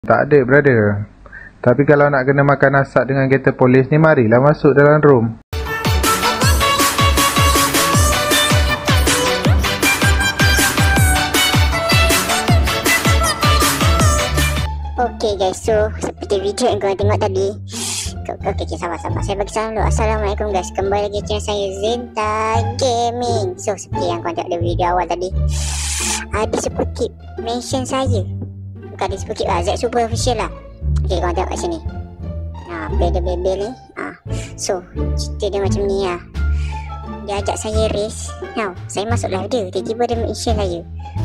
Tak ada, brother. Tapi kalau nak kena makan asap dengan kereta polis ni, marilah masuk dalam room. Okay guys, so seperti video yang korang tengok tadi. Okay, sabar. Saya bagi salam dulu. Assalamualaikum guys. Kembali lagi channel saya, Zenta Gaming. So seperti yang korang tengok di video awal tadi, ada sepukit mention saya. Bukan ada sepukit lah, Z Super Official lah. Okay, korang tengok kat sini. Play the bebel ni. So cerita dia macam ni lah. Dia ajak saya race. Now saya masuk live dia, tiba-tiba dia mention saya.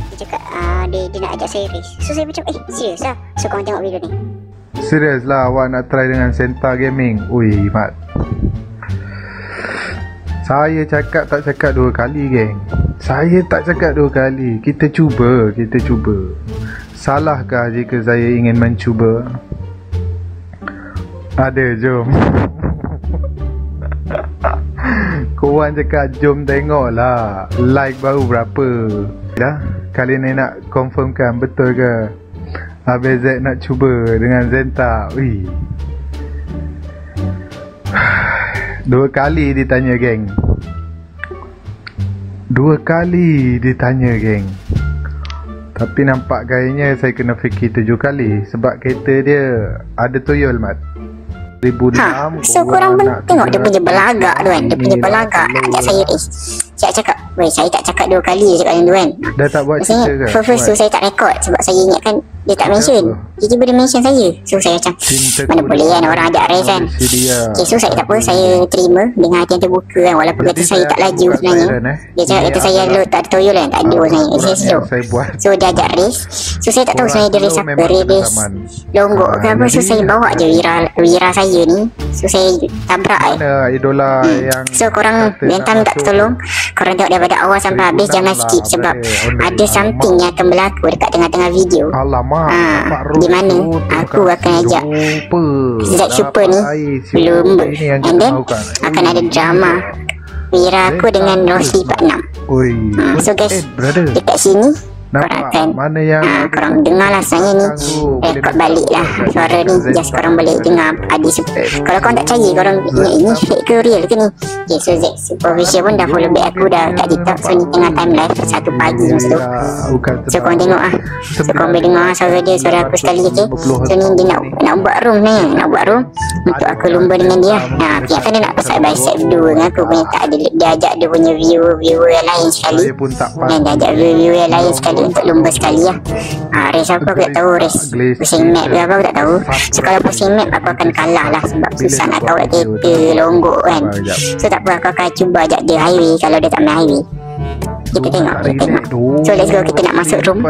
Dia cakap dia nak ajak saya race. So saya macam serius lah. So korang tengok video ni. Serius lah awak nak try dengan Zenta Gaming? Ui Mat, saya cakap tak cakap dua kali geng. Saya tak cakap dua kali. Kita cuba. Salahkah jika saya ingin mencuba? Ada, jom. Korang cakap jom tengok lah. Like baru berapa? Dah, kali ni nak confirmkan betul ke Abang Z nak cuba dengan Zenta. Ui, 2 kali ditanya geng. 2 kali ditanya geng. Tapi nampak gayanya saya kena fikir 7 kali. Sebab kereta dia ada toyol Mat. 1006. So korang pun tengok dia punya belagak tu kan. Dia punya belagak nak ajak saya race. Saya cakap, weh saya tak cakap 2 kali je cakap dengan tu kan. Dah tak buat cerita ke? First tu saya tak record sebab saya ingatkan dia tak mention. Tiba-tiba dia mention saya. So saya macam mana boleh kan orang ajak race kan. Okay, so saya tak apa, saya terima dengan hati yang terbuka kan. Walaupun kereta saya tak laju sebenarnya. Dia cakap kereta saya load tak ada toyol kan. Tak ada sebenarnya, saya slow. So dia ajak race. So saya tak tahu sebenarnya dia race apa. Race Longgok ke apa. So saya bawa je wira saya ni. So saya tabrak idola yang so korang bentam tak tolong. Korang tengok daripada awal sampai habis, jangan skip sebab ada something yang akan berlaku dekat tengah-tengah video. Di mana aku akan ajak Z Super ni belum, and then akan ada drama Wira aku dengan Rossi 46. So guys, dekat sini korang akan korang dengar lah sebenarnya ni rekod balik lah suara ni. Just korang boleh dengar Adi Super. Kalau korang tak percaya, korang ini fake ke real ke ni. Okay, so Z Super Official pun dah follow back aku dah kat TikTok. So ni tengah time live 1 pagi masa tu. So korang tengok lah. So korang boleh dengar suara dia, suara aku sekali. Okay, so ni dia nak buat room ni. Nak buat room untuk aku lumba dengan dia. Pihak kan dia nak side by side dua dengan aku punya. Tak ada, dia ajak dia punya viewer yang lain sekali. Dan dia ajak viewer yang lain sekali untuk lumba sekali lah. Race aku tak tahu, race pusing map ke apa aku tak tahu. So kalau pusing map aku akan kalah lah sebab susah nak kawal kereta longgok kan. So tak apa, aku akan cuba ajak dia highway kalau dia tak main highway. Kita tengok. So let's go, kita nak masuk room.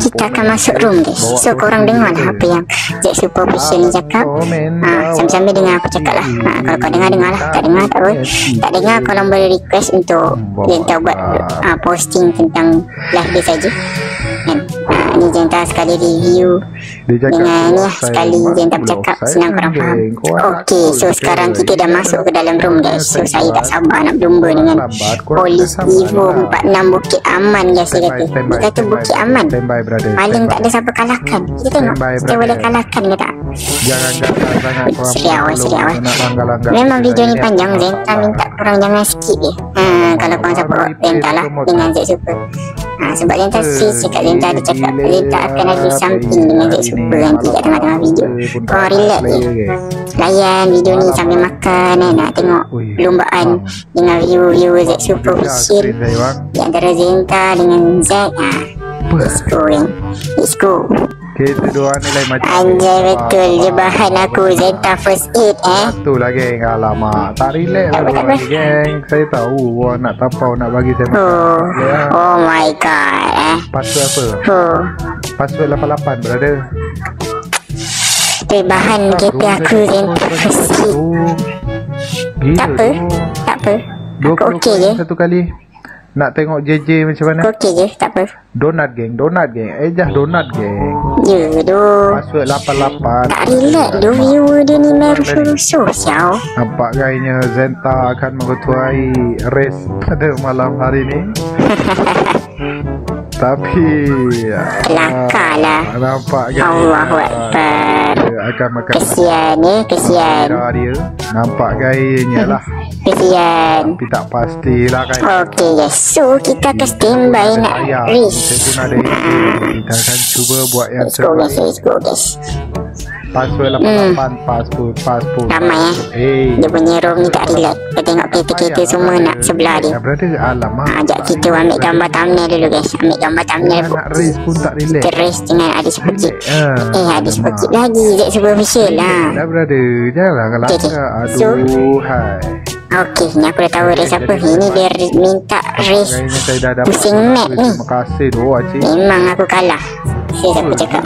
Kita akan masuk room guys. So korang dengar lah apa yang Z Super Official ni cakap. Sambil-sambil dengar aku cakap lah. Kalau kau dengar lah. Tak dengar tak apa. Tak dengar korang boleh request untuk Zenta buat posting tentang live dia saja. Ni Zenta sekali review dengan ni lah, sekali Zenta bercakap, senang korang faham. Okay, so sekarang kita dah masuk ke dalam room guys. So saya tak sabar nak berlumba dengan Polis Evo 46 Bukit Aman guys. Dia kata Bukit Aman paling tak ada siapa kalahkan. Kita tengok kita boleh kalahkan ke tak. Jangan serius. Memang video ni panjang. Zenta minta korang jangan skip je. Kalau korang support Zenta lah dengan Z Super. Sebab Zenta cakap Zenta ada cakap Zenta akan ada something dengan Z Super nanti kat tengah-tengah video. Korang relax je, layan video ni sambil makan kan. Nak tengok perlombaan dengan viewer Z Super Official di antara Zenta dengan Z. Let's go. Kita dua ni lain macam anjay betul je bahan aku Zenta first aid betul lah geng. Alamak, tak relax lah lagi geng. Saya tahu orang nak tapau nak bagi saya makan. Oh my god. Password apa? Password 88 brother. Bahan GP aku Zenta first aid. Tak apa aku okey je. Satu kali nak tengok JJ macam mana? Okey je, tak apa. Donat geng. Ejah donat geng. Ya doh. Password 88. Tak relax doh, viewer dia ni merusuh siau. Nampak gayanya Zenta akan mengetuai race pada malam hari ni. Tapi kelakar lah. nampak kan Allahu Akbar. akan makan Kesian ni, kesian. dia. Nampak gayanya lah. Kesian. Tapi tak pastilah kan. Okey guys, so kita akan standby nak Kita race. pun ada kita akan cuba buat yang Let's go guys, terbaik. let's go guys. Password 88, passport. Ramai Dia punya room ni tak relax. Kita tengok kereta-kereta semua nak sebelah dia. Berada alamak. Ajak kita ambil gambar thumbnail dulu guys. Ambil gambar thumbnail Nak race pun tak relax. Kita race dengan ada sepukit. Ada Alamak. sepukit lagi. Zek superficial lah. Dah berada. Janganlah Okay, okay. kelakar. So, Aduhai. Okey, ni aku dah tahu race apa. Ini dia minta race Kayaknya saya dah dapat. pusing map ni. Terima kasih doa cik. Memang aku kalah. Saya cakap.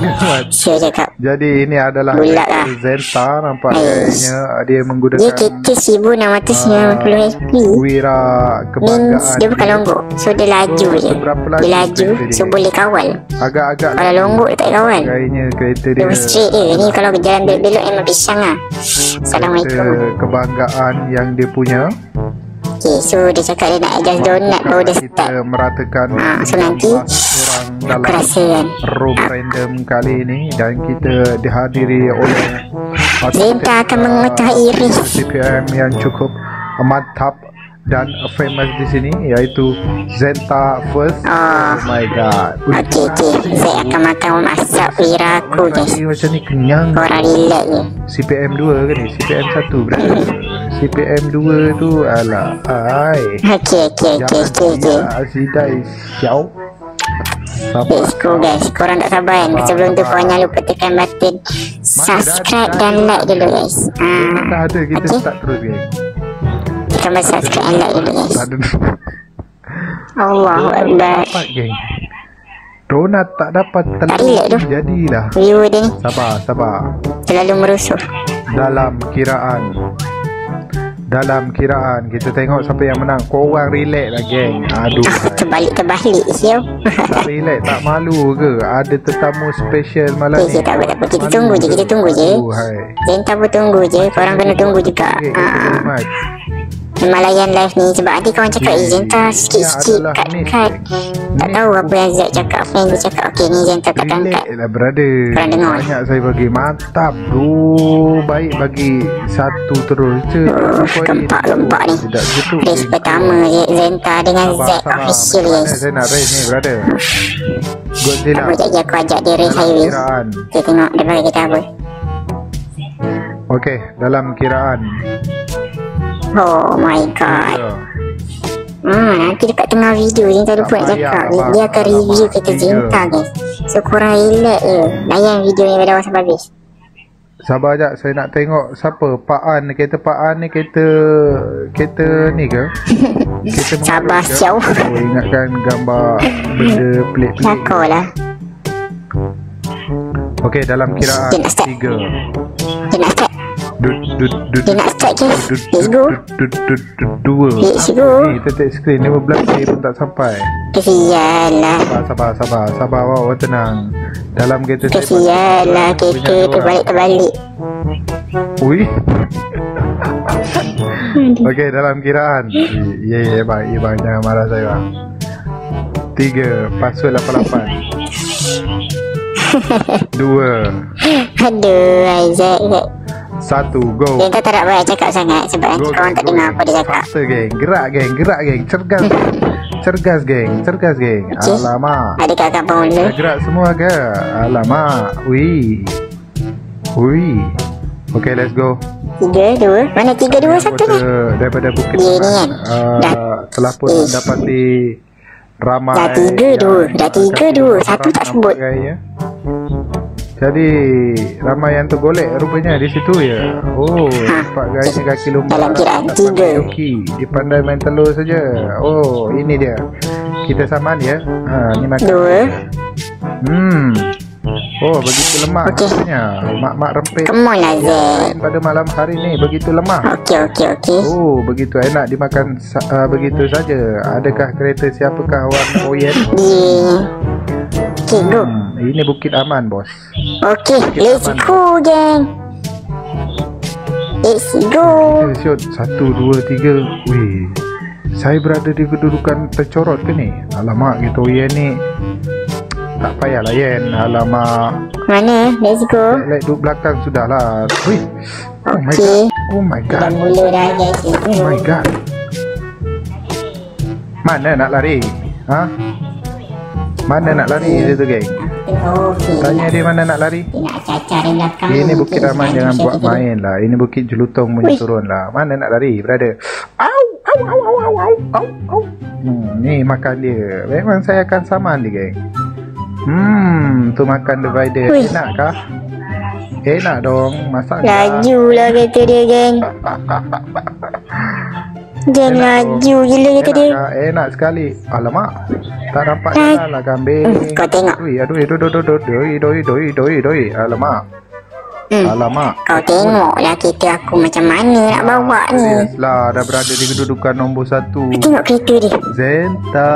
Saya cakap. Jadi ini adalah Bulat lah. Zenta. Nampak Ais. kayaknya dia menggunakan Dia kereta 1690 HP. wira Means kebanggaan. dia bukan longgok. So dia laju je. Seberapa laju Dia laju, kereta dia? so boleh kawal. Agak-agak Kalau longgok dia tak kawal. kayaknya kereta dia Dia straight je. Ni kalau jalan belok-belok memang pisang lah. Assalamualaikum. kereta kebanggaan yang dia punya. Okay, so dia cakap dia nak adjust donut baru dia start. Kita meratakan So nanti 15 orang aku dalam rasa kan room random kali ini dan kita dihadiri oleh Zenta akan mengetahui race. CPM yang cukup mantap dan famous di sini iaitu Zenta First. Oh, My god. okey okey. Saya akan makan masak wira aku guys. Ini macam ni kenyang. Korang relax je. CPM 2 ke ni? CPM 1 berapa? CPM 2 tu alah ai. Okey okey okey okey. Asidai siau. Let's go guys. Korang tak sabar kan? Sebelum tu korang jangan lupa tekan button subscribe dan like dulu guys. Tak ada kita okey. start terus geng. Tekan button subscribe dan like dulu guys. Tak ada. Allahu Akbar. Dapat geng. Donat tak dapat Tak relax tu. jadilah. Viewer dia ni Sabar. terlalu merusuh. Dalam kiraan kita tengok siapa yang menang. Korang relax lah geng. Aduh. Terbalik siap. Tak relax, tak malu ke? Ada tetamu special malam Okay, ni. tak apa. Kita tunggu je. Aduh, hai. Zenta pun tunggu je. Korang kena tunggu juga. Okay, thank you very much. Memang layan live ni. Sebab nanti korang cakap Zenta sikit-sikit cut. Tak tahu apa yang Zek cakap. Apa yang dia cakap. Okay, ni Zenta takkan cut. Relax lah brother. Korang dengar. Banyak saya bagi. Mantap. Baik bagi satu terus je. Gempak ni. Tidak gitu. Race pertama Zenta dengan Zek official Macam mana guys. saya nak race ni brother? Godzilla. Apa sekejap aku ajak dia race highway. Kiraan. Kita tengok dia bagi kita apa. Okey, dalam kiraan. Oh my god. Nanti dekat tengah video Zenta lupa nak cakap. Dia akan review kereta Zenta guys. So korang relax je. Layan video ni pada awal sampai habis. Sabar jap, saya nak tengok siapa Pak An. Kereta Pak An ni kereta ni ke? Kereta Sabar ke? siau. Oh, ingatkan gambar benda pelik-pelik. Cakap lah. Okey, dalam kiraan Dia nak start. 3. Dia nak start. Dia nak start ke? Let's go. 2. Let's go. Ni tetek skrin 15 minit pun tak sampai. Kesian lah. Sabar awak tenang. Dalam kereta Kesian lah kereta terbalik-terbalik. Ui. Okey, dalam kiraan. Ya bang, jangan marah saya bang. 3, password 88. 2, Aduh Isaac 1, go. Zenta tak nak banyak cakap sangat. Sebab nanti korang tak dengar apa dia cakap. Fakta geng. Gerak geng. Cergas geng. Okay. Alamak. Ada kakak pemula. Dah gerak semua ke? Alamak. Ui. Okay, let's go. 3, 2. Mana 3, 2, 1 ni? Daripada Bukit Dia ni kan. telah pun dapati ramai. Dah 3, 2. Dah 3, 2. 1 tak sebut. Gaya. Jadi ramai yang tergolek rupanya di situ ya. Oh, nampak gayanya kaki lumba. Dalam kiraan Tak 3. pandai hoki. Dia pandai main telur saja. Oh, ini dia. Kita saman ya. Ni makan. 2. Oh, begitu lemah Okey. katanya. Mak-mak rempit Come on lah Zek. pada malam hari ni begitu lemah. Okey. Oh, begitu enak dimakan begitu saja. Adakah kereta siapakah warna orient? Dia. Okay, go. Ini Bukit Aman, bos. Okay, let's go geng. Let's go. Siot 1, 2, 3. Wih. Saya berada di kedudukan tercorot ke ni? Alamak, gitu ya ni. tak payahlah Yen. Alamak. Mana? Let's go. Like duduk belakang sudahlah. Wih. Okay. Oh my god. Dah mula dah guys. Oh my god. Mana nak lari? Ha? Mana nak lari dia tu geng? Okay. Tanya dia mana nak lari. Dia nak cacar di belakang. Ini Bukit Rahman, jangan buat main lah. Ini Bukit Jelutong punya turun lah. Mana nak lari, brother? Au, au, au, au, au, au, au, au. Ni makan dia. Memang saya akan saman dia, geng. Tu makan divider. Enak kah? Enak dong. Masak laju lah kereta dia, geng. Geng laju gila kereta dia. Enak sekali. Alamak. Tak nampak jalan lah kambing. Kau tengok. Doi. Alamak. Alamak. Kau tengok lah kereta aku macam mana nak bawa ni. Yes lah, dah berada di kedudukan nombor 1. Tengok kereta dia. Zenta,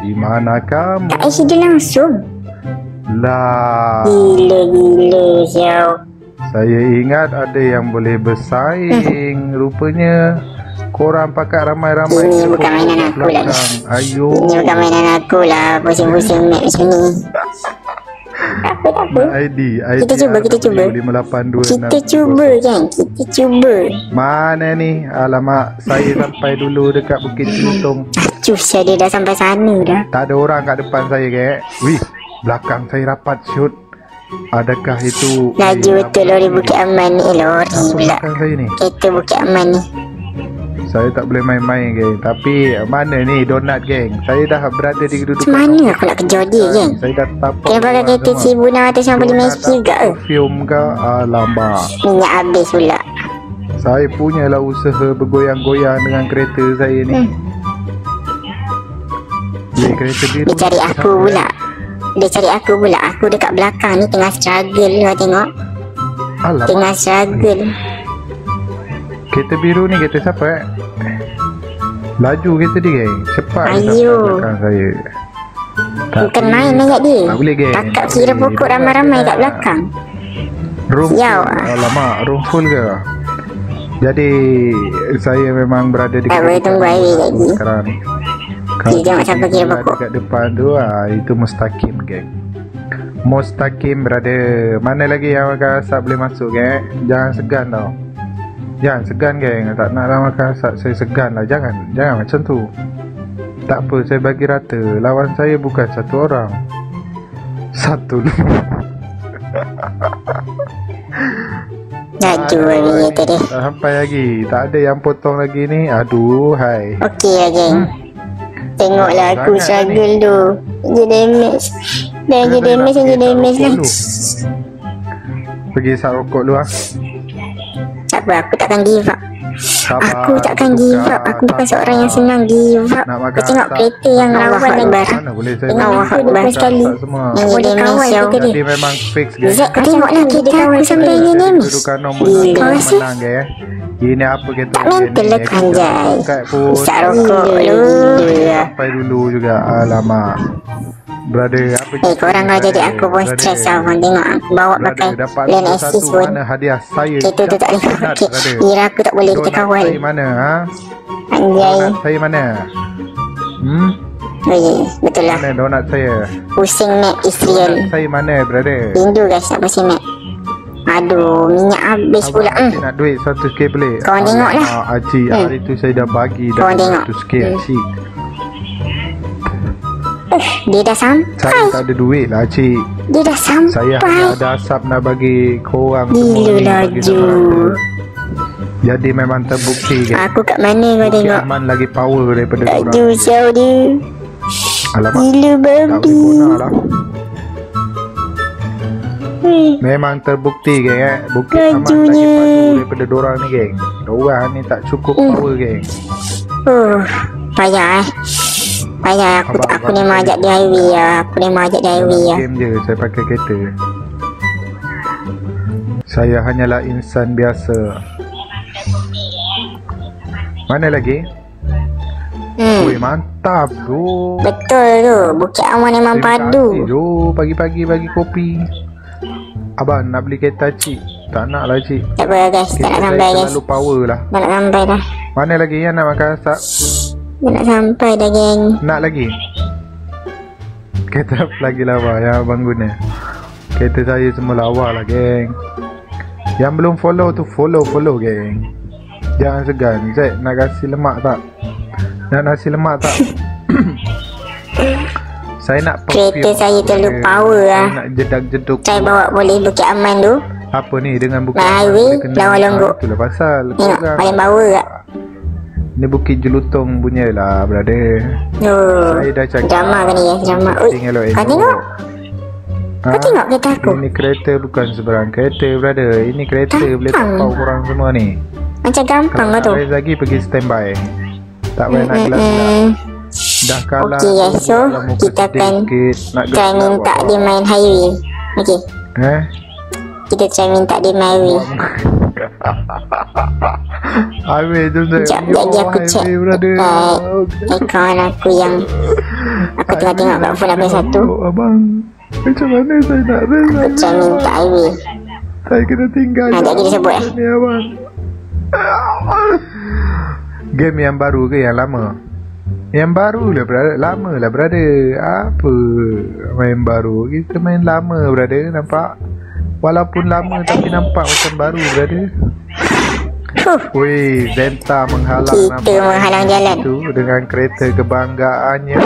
di mana kamu? Tak accident langsung. Lah. Gila siau. Saya ingat ada yang boleh bersaing. Rupanya korang pakai ramai-ramai. Ini bukan mainan aku lah. Ayo. Ini bukan mainan aku lah. Pusing-pusing map macam ni. Apa? ID Kita cuba. 582. Kita cuba kan. Kita cuba. Mana ni? Alamak, saya sampai dulu dekat Bukit Jelutong. Acuh, dia dah sampai sana dah. Tak ada orang kat depan saya, kek. Wih, belakang saya rapat shoot. Adakah itu laju betul lori Bukit Aman ni. Lori pula saya ni. kereta Bukit Aman ni. Saya tak boleh main-main, geng. Tapi mana ni donat, geng? Saya dah berada di kedudukan. Macam mana aku nak kejar dia, geng? Saya dah tapak. Kena pakai kereta 1695 SP juga ke? Perfume ke? Alamak. Minyak habis pula. Saya punyalah usaha bergoyang-goyang dengan kereta saya ni. Kereta biru. Dia cari aku pula. Aku dekat belakang ni tengah struggle lah tengok. Alamak. Tengah struggle. Kereta biru ni kereta siapa, Laju kereta dia, geng. Cepat dia Ayo. sampai belakang saya. Bukan main ayat dia. Tak boleh, geng. Takak kira pokok ramai-ramai kat belakang. Room Siau. full. Alamak, room full ke? Jadi saya memang berada di Tak boleh tunggu highway lagi. sekarang ni. Kita tengok siapa kira pokok. Dekat depan tu itu Mustaqim, geng. Mustaqim berada. Mana lagi yang makan asap boleh masuk, geng? Jangan segan tau. Jangan segan, geng. Tak nak lah makan asap, saya segan lah. Jangan macam tu. Tak apa, saya bagi rata. Lawan saya bukan satu orang, satu. Laju lagi kereta dia. Tak sampai lagi. Tak ada yang potong lagi ni. Aduh, hai. Okey lah, geng. Tengoklah aku struggle tu. Dia damage. Dah je damage lah. Pergi isap rokok dulu lah. Tak apa, aku takkan give up. Sabar, Aku takkan give up. Aku bukan seorang yang senang give up. Nak makan Aku tengok asap. kereta yang lawan Akbar. Mana boleh saya Tengok makan Akbar asap sekali. semua. Yang jadi damage siau. Jadi memang fix, guys. Zek, kau tengoklah kereta aku sampai yang damage. Kedudukan nombor Gila. 1 menang, guys. Ini apa kita Tak mental lah kanjai. Isap rokok dulu. Sampai dulu juga. Alamak. Brother, apa Korang kalau jadi aku pun stress tau. Korang tengok aku bawa pakai Land Assist pun. Mana hadiah saya? Kereta tu tak boleh pakai. Kira aku tak boleh kita kawal. Saya mana, ha? Anjay. Donat saya mana? Oh ya, betul lah. Mana donat saya? Pusing map Israel. Donat saya mana, brother? Rindu guys nak pusing map. Aduh, minyak habis pula. Abang nak duit 100k boleh? Korang tengok lah. Haji, hari tu saya dah bagi dah Korang tengok. 100k, Haji. Dia dah sampai. Saya tak ada duit lah, Cik. Dia dah sampai. Saya hanya ada asap nak bagi korang Gila semua ni, bagi laju. saudara. Jadi memang terbukti, kan? Aku kat mana kau tengok? Aman lagi power daripada korang. Laju siau dia. Alamak. Gila Tak babi. boleh guna lah. Memang terbukti, geng, Bukit Aman lagi Lajunya. padu daripada dorang ni, geng. Dorang ni tak cukup power, geng. Payah Payah aku ni mau ajak dia highway lah. Aku ni mau ajak dia highway lah. Game je saya pakai kereta. Saya hanyalah insan biasa. Mana lagi? Woi, mantap tu. Betul tu. Bukit Aman memang padu. Jo, pagi-pagi bagi kopi. Abang nak beli kereta, Cik? Tak nak lah, Cik. Tak apa guys, tak nak sampai guys. Terlalu power lah. Tak nak sampai dah. Mana lagi yang nak makan asap? Tak nak sampai dah geng. Nak lagi? Kereta lagi lawa yang abang guna. Kereta saya semua lawa lah geng. Yang belum follow tu follow geng. Jangan segan. Zaid nak kasih lemak tak? Nak nasi lemak tak? Saya nak kereta saya terlalu power lah. Nak jedak-jeduk. Saya bawa boleh Bukit Aman tu. Apa ni dengan Bukit Highway lawa longgok. Itulah pasal. Tengok paling power tak? Ni Bukit Jelutong punya lah brother. Saya dah cakap drama kan ni ya, drama. Ui, kau tengok? Kau tengok kereta aku? Ini kereta bukan sebarang kereta brother. Ini kereta boleh tapau korang semua ni. Macam gampang lah tu. Kalau lagi pergi standby. Tak payah nak gelap-gelap. Dah kalah. Okay guys, so kita akan try minta dia main highway. Okay. Kita try minta dia main highway. Highway tu sekejap lagi aku check account aku yang aku tengah tengok kat phone apa satu. Abang, macam mana saya nak rest? Aku try minta highway. Saya kena tinggal. Tak jadi sebut ni abang. Game yang baru ke yang lama? Yang baru lah brother. Lama lah brother. Apa main baru? Kita main lama brother. Nampak? Walaupun lama tapi nampak macam baru brother. Wih, Zenta menghalang. Kita menghalang jalan tu dengan kereta kebanggaannya.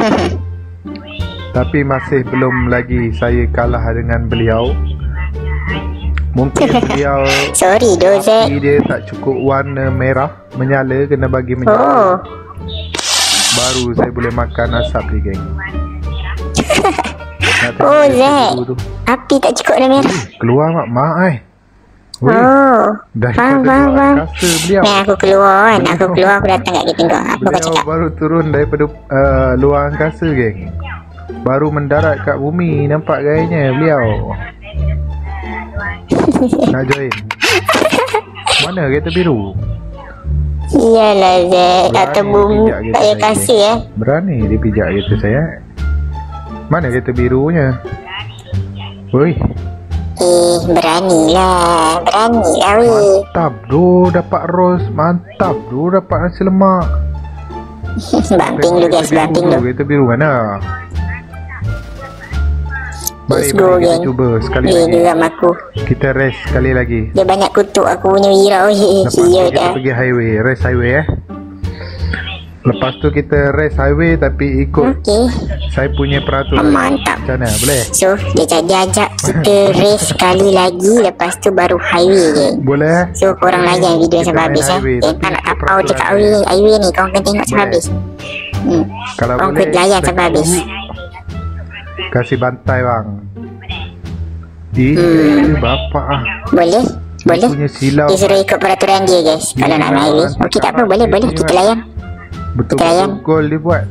Tapi masih belum lagi saya kalah dengan beliau. Mungkin beliau sorry Dozek, dia tak cukup warna merah menyala, kena bagi menyala. Baru saya boleh makan asap ni geng. Zek, api tak cukup warna merah. Keluar mak faham. Ni aku keluar kan. Aku datang kat kita tengok. Apa kau cakap? Baru turun daripada luar angkasa geng. Baru mendarat kat bumi. Nampak gayanya beliau. Nak join? Mana kereta biru? Iyalah Zek, atau bumi tak payah kasih Berani dia pijak kereta saya. Mana kereta birunya? Woi. Beranilah weh. Mantap doh dapat ros. Mantap doh dapat nasi lemak. Bumping dulu guys, bumping dulu. Kereta biru mana? Mari kita cuba sekali lagi. Geram aku. Kita rest sekali lagi. Dia banyak kutuk aku punya wira. Lepas tu kita pergi highway. Rest highway Lepas tu kita rest highway tapi ikut saya punya peraturan. Mantap. Macam mana? Boleh? So dia ajak kita race sekali lagi. Lepas tu baru highway je. Boleh? So korang layan video sampai habis tak nak tapau dekat highway ni. Korang kena tengok sampai habis. Kalau korang boleh kena layan sampai habis. Kasih bantai bang. Bapak Boleh? punya silau. Dia suruh ikut peraturan dia guys. Kalau nak main highway. Okey tak apa, boleh kita layan. Betul-betul gol dia buat.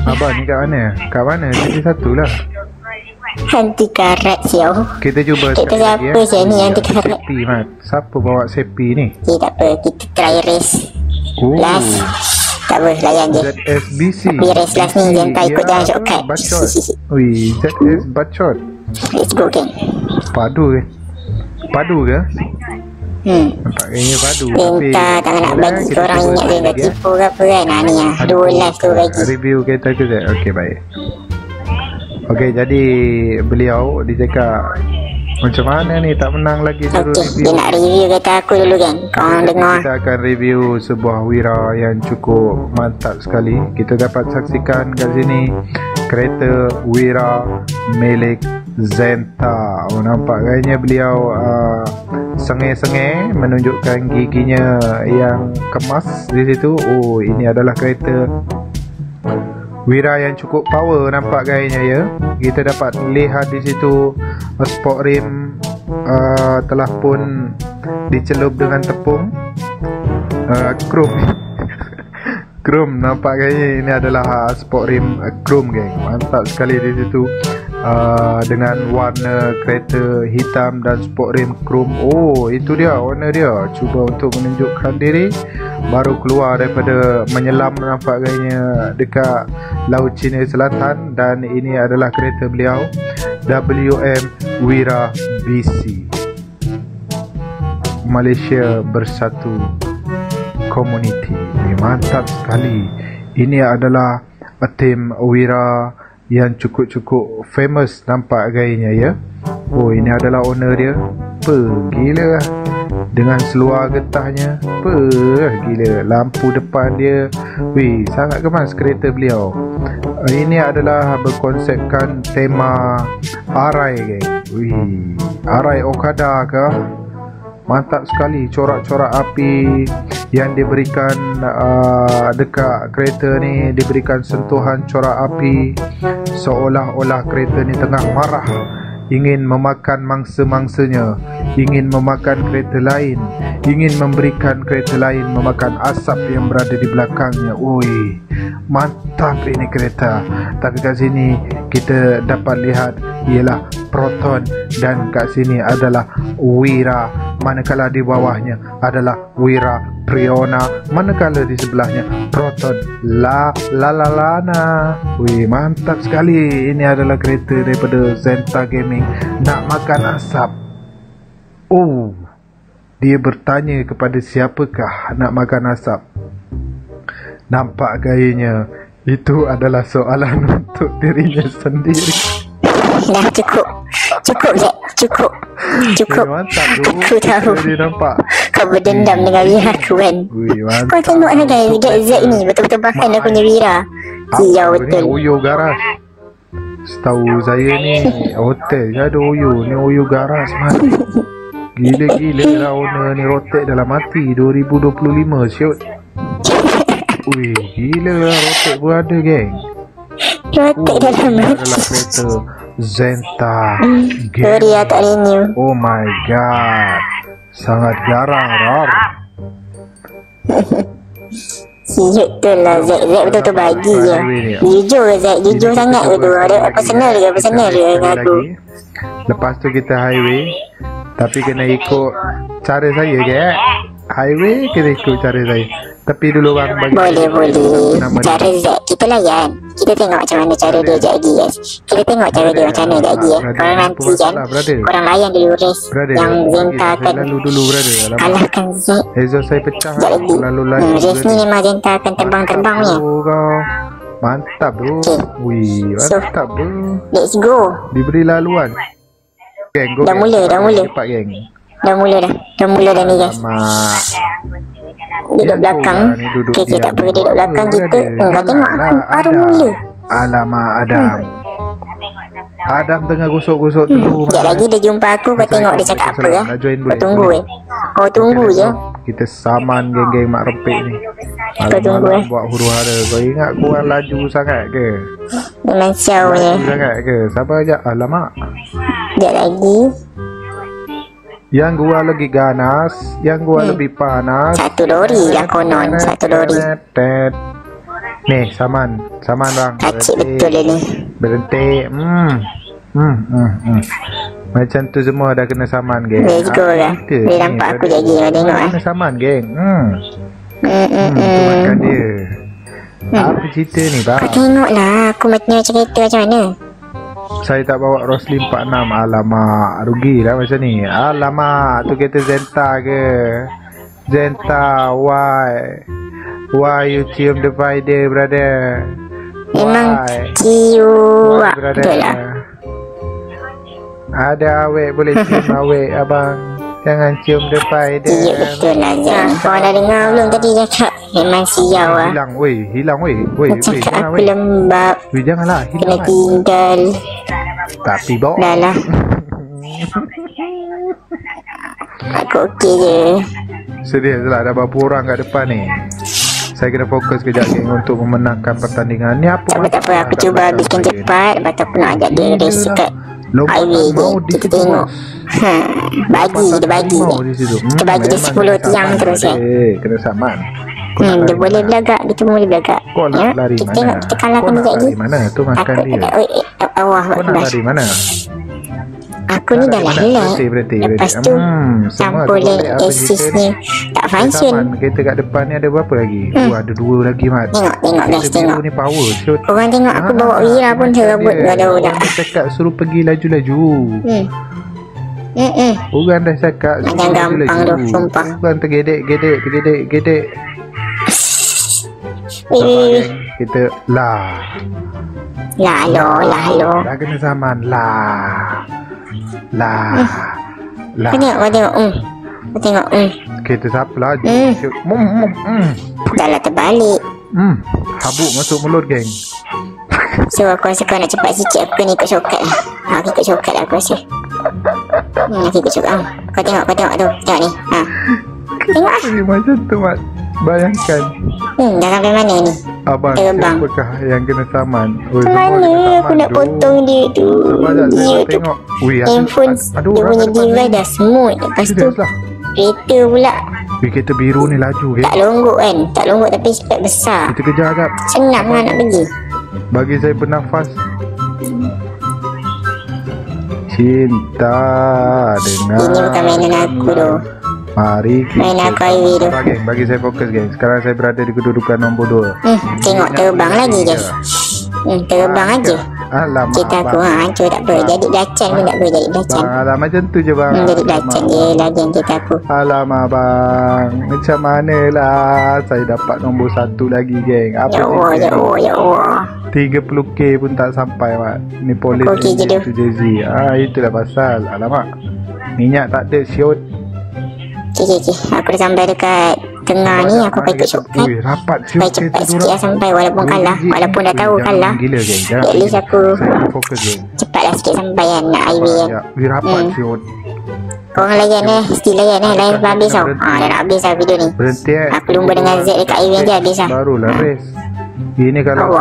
Abang ni kat mana? Kat mana? Jadi satu lah. Anti karat siau. Kita cuba kita siapa siapa ni anti karat? Siapa bawa sepi ni? Okay, tak apa, kita try race last. Tak apa, layan je. ZSBC. Tapi race last ni jangan tak ikut jalan shortcut. Wih, ZS bacot. Let's go geng. Padu ke? Nampak kayaknya padu. Minta tak nak bagi korang ingat dia dah tipu ke apa kan. Ni lah, 2 live tu bagi review kereta ke Zek? Ok baik. Ok, jadi beliau dia cakap macam mana ni tak menang lagi suruh review. Dia nak review kereta aku dulu kan. Korang dengar. Kita akan review sebuah wira yang cukup mantap sekali. Kita dapat saksikan kat sini kereta wira milik Zenta. Nampak kayaknya beliau sengih-sengih menunjukkan giginya yang kemas di situ. Ini adalah kereta wira yang cukup power nampak gayanya ya. Kita dapat lihat di situ sport rim telah pun dicelup dengan tepung chrome. Chrome nampak gayanya ini adalah sport rim chrome geng. Mantap sekali di situ. Dengan warna kereta hitam dan sport rim chrome. Itu dia warna dia. Cuba untuk menunjukkan diri. Baru keluar daripada menyelam nampak gayanya dekat Laut Cina Selatan. Dan ini adalah kereta beliau, WM Wira BC. Malaysia Bersatu Community. Mantap sekali. Ini adalah tim Wira yang cukup-cukup famous nampak gayanya ya. Oh, ini adalah owner dia. Gila lah. Dengan seluar getahnya. Gila. Lampu depan dia. Wih, sangat kemas kereta beliau. Ini adalah berkonsepkan tema Arai, geng. Wih, Arai Okada kah? Mantap sekali corak-corak api yang diberikan dekat kereta ni, diberikan sentuhan corak api seolah-olah kereta ni tengah marah, ingin memakan mangsa-mangsanya, ingin memakan kereta lain, ingin memberikan kereta lain memakan asap yang berada di belakangnya. Ui, mantap ini kereta. Tapi kat sini kita dapat lihat ialah Proton dan kat sini adalah Wira, manakala di bawahnya adalah Wira Priona, manakala di sebelahnya Proton Lana. Wih, mantap sekali. Ini adalah kereta daripada Zenta Gaming. Nak makan asap. Oh, dia bertanya kepada siapakah nak makan asap. Nampak gayanya. Itu adalah soalan untuk dirinya sendiri. Dah cukup. Cukup, Zack. Cukup. Mantap tu. Aku tahu. Dia nampak. Kau berdendam dengan Wira aku kan. Kau tengok lah guys, Zack ni betul-betul bahkan aku punya Wira. Sial betul. Ni Oyo Garas. Setahu saya ni hotel je ada Oyo. Ni Oyo Garas mati. Gila-gila lah owner ni rotek dalam mati 2025 siut. Wih, gila lah rotek pun ada, geng. Rotek dalam mati. Adalah kereta Zenta Sorry lah tak renew. Oh my god, sangat garang Rar. Siut tu lah Zack. Zack betul-betul bagi je. Jujur ke Zack? Jujur sangat ke tu? Ada personal ke dengan aku? Lepas tu kita highway. Tapi kena ikut cara saya ke? Highway kena ikut cara saya. Tapi dulu bang bagi boleh cara Zack kita layan. Kita tengok macam mana cara dia jadi, guys. Kita tengok cara dia macam mana jadi ya. Korang nanti kan korang layan dulu race yang Zenta akan kalahkan Zack. Exhaust saya pecah. Lalu race ni memang Zenta akan terbang-terbang ni. Mantap bro. Wih, mantap bro. Let's go. Diberi laluan. Geng, go. Dah mula. Cepat geng. Dah mula dah ni guys. Duduk belakang. Okay, tak perlu duduk belakang kita. Kau tengok aku baru mula. Alamak Adam tengah gosok-gosok telur. Sekejap lagi dia jumpa aku. Kau tengok dia cakap apa lah. Kau tunggu Kau tunggu je. Kita saman geng-geng mak rempik ni. Kau tunggu buat huru hara. Kau ingat korang laju sangat ke? Memang siau je. Laju sangat ke? Sabar sekejap. Alamak. Sekejap lagi. Yang gua lagi ganas, yang gua lebih panas. Satu lori yang konon. Satu lori. Nih, saman bang. Kacik betul dia ni. Berhenti. Macam tu semua dah kena saman, geng. Let's go lah. Dia nampak aku jadi. Tengok kena saman, geng. Tu makan dia. Apa cerita ni, bang? Kau tengok lah. Aku macam cerita macam mana. Saya tak bawa Roslyn 46. Alamak, rugi lah macam ni. Alamak, tu kereta Zenta ke? Zenta, why you cium the spider, brother? Memang cium betul lah. Ada awek boleh cium awek, abang. Jangan cium the spider. Cium betul lah, Zah. Kau dah dengar belum tadi cakap? Memang siau lah. Hilang weh. Cakap aku lembab. Janganlah, kena tinggal. Tapi bawa. Dah lah. Aku okey je. Serius lah, dah berapa orang kat depan ni. Saya kena fokus kejap geng untuk memenangkan pertandingan ni. Tak apa, aku cuba habiskan cepat. Lepas tu aku nak ajak dia race kat highway je. Kita tengok. Dia bagi Kita bagi dia 10 tiang terus kan. Kena saman. Dia boleh belagak. Dia cuma boleh belagak. Kau nak lari kita mana? Tengok, kita kalahkan dia lagi. Mana? Tu makan dia. Awah, kau nak lari mana? Aku ni dah lah lepas tu sampulin assist ni tak function. Kereta kat depan ni ada berapa lagi? Ada 2 lagi mat. Tengok guys, tengok ni power. Korang tengok aku bawa Wira pun serabut dah. Dia cakap suruh pergi laju-laju. Orang dah cakap macam gampang tu, sumpah. Bukan tergedek. Weh. kita lah. Lah. Dah kena saman lah. Kau tengok. Kita siapa laju. Dah lah terbalik. Habuk masuk mulut geng. So aku rasa kau nak cepat sikit. Aku kena ikut shortcut lah. Aku ikut shortcut lah aku rasa. Aku ikut shortcut. Kau tengok tu. Tengok ni. Tengok lah. Macam tu Mat. Bayangkan. Dah sampai mana ni? Abang, siapakah yang kena saman? Mana aku nak potong dia tu. Dia tu handphone dia punya device dah smooth. Lepas tu kereta pula kereta biru ni laju ke? tak longgok kan. Tak longgok tapi spek besar. Kita kejar agak. Senang lah nak pergi. Bagi saya bernafas. Cinta dengan ini bukan mainan aku tu. Mari kita main aku highway tu. Bagi saya fokus geng. Sekarang saya berada di kedudukan nombor 2. Tengok terbang lagi guys. Terbang aja. Alamak, cerita aku hancur tak apa. Jadi belacan pun tak apa. Jadi belacan. Alamak macam tu je bang. Jadi belacan je lagi yang cerita aku. Alamak bang. Macam mana lah saya dapat nombor 1 lagi geng. Apa ya Allah 30k pun tak sampai Mat. Ni polis okay je tu Jay-Z. Itulah pasal. Alamak. Minyak tak ada siot. Okay. Aku dah sampai dekat tengah ni. Aku pakai shortcut. Rapat supaya cepat sikit lah sampai. Walaupun kalah. Walaupun dah tahu kalah. At least aku cepatlah sikit sampai kan. Nak highway kan. Rapat siot. Korang layan still layan layan sampai habis tau. Dah nak habis lah video ni. Berhenti aku lumba dengan Z dekat highway je habis lah. Barulah race. Ini kalau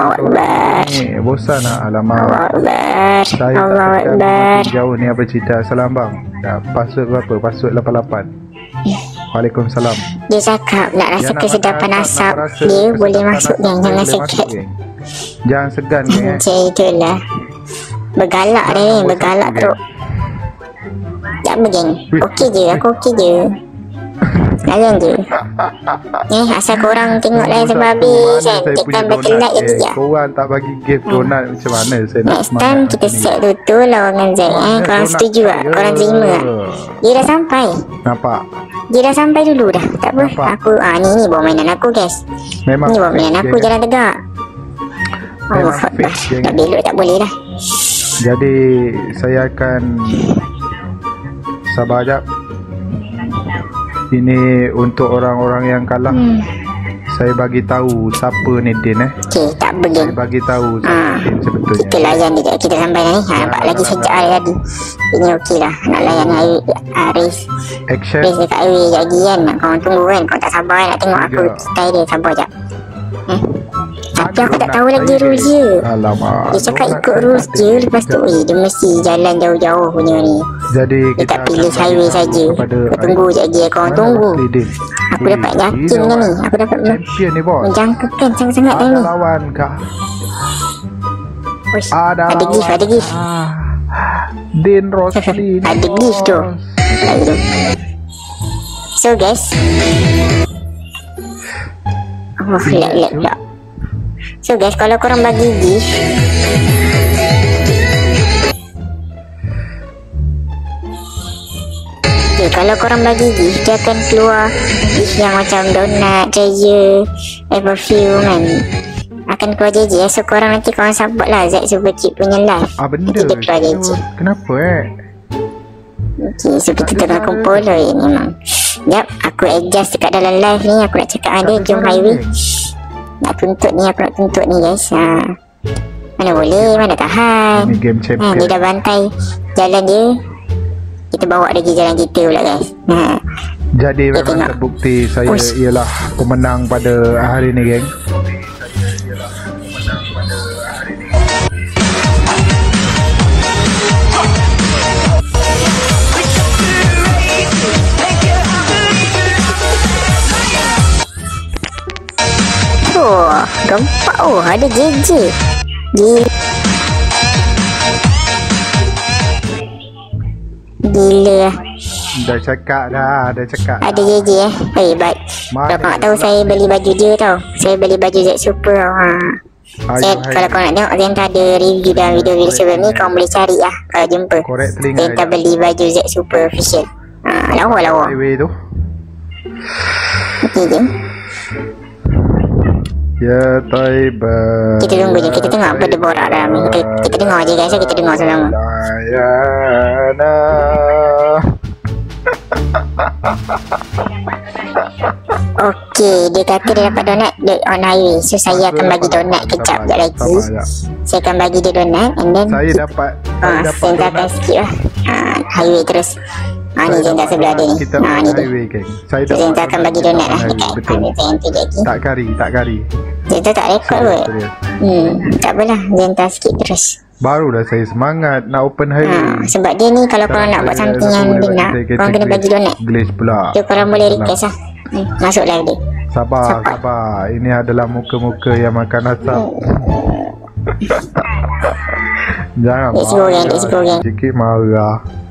ni bosan lah. Alamak. Allah Akbar. Jauh ni apa cerita. Salam bang. Dah password berapa? Password 88. Waalaikumsalam. Dia cakap nak rasa kesedapan asap. Dia boleh masuk geng. Jangan segan. Jangan segan geng. Macam itulah. Bergalak dia ni. Bergalak teruk. Tak apa geng. Okey je. Aku okey je. Layan je. Asal korang tengok layan sampai habis kan. Tekan button like je je. Korang tak bagi gift donat macam mana saya nak next time kita set tu lawan dengan Z. Korang setuju tak? Korang terima tak? Dia dah sampai. Nampak? Dia dah sampai dulu dah. Tak apa. Aku ni bawa mainan aku guys. Memang ni bawa mainan aku jalan tegak. Allah Akbar. Tak belok tak boleh dah. Jadi saya akan sabar jap. Ini untuk orang-orang yang kalah. Saya bagi tahu siapa ni Din okey, tak apa Din. Saya bagi tahu siapa Din sebetulnya. Kita layan dia. Kita sampai ni. Nampak lagi sejak hari tadi. Ini okey lah. Nak layan race. Action. Race dekat highway lagi kan. Korang tunggu kan. Korang tak sabar kan nak tengok aku style dia. Sabar jap. Tapi aku tak tahu lagi rules dia. Dia cakap ikut rules je. Lepas tu dia mesti jalan jauh-jauh punya ni. Jadi dia tak pilih highway saja. Aku tunggu je lagi. Korang tunggu. Aku dapat yakin kan ni. Aku dapat menjangkakan sangat-sangat tadi ni. Lawan kah? Ada gift. Din Rosli. Ada gift tu. So guys. Lek. So guys, kalau korang bagi gift, kalau korang bagi gift, dia akan keluar gift yang macam donut, treasure, perfume kan. Akan keluar JJ. So korang nanti korang support lah Z Superchip punya live. Benda dia keluar JJ. Kenapa Okay, so kita tengah kumpul ni memang. Jap, aku adjust dekat dalam live ni. Aku nak cakap ada jom highway. Nak tuntut ni guys. Mana boleh, mana tahan. Ini game champion. Dia dah bantai jalan dia. Kita bawa dia pergi jalan kita pula guys. Jadi memang terbukti saya ialah pemenang pada hari ni geng. Gempak ada JJ. Gila. Dah cakap. Ada JJ baik. Kalau kau nak tahu saya beli baju dia tau. Saya beli baju Z Super. Kalau kau nak tengok Zenta ada review dalam video sebelum ni, kau boleh cari lah kalau jumpa. Zenta beli baju Z Super official. Lawa. Highway tu. Okey je. Ya Taibah. Kita tunggu je, kita tengok apa dia borak dalam ni. Kita dengar je guys, kita dengar selama. Layana. Okey, dia kata dia dapat donat on highway. So saya akan bagi donat kejap lagi. Saya akan bagi dia donat and then saya dapat saya sikit lah. Highway terus. Ni Zenta sebelah dia ni. Ni dia. Zenta akan bagi donat lah dekat highway tu lagi. Tak kari. Zenta tak rekod kot. Tak apalah, Zenta sikit terus. Baru dah saya semangat nak open highway. Sebab dia ni kalau korang nak buat something yang dia nak, korang kena bagi donat. Glaze pula. Dia korang boleh request lah. Masuk live dia. Sabar. Ini adalah muka-muka yang makan asap. Jangan Let's go gang. Sikit marah.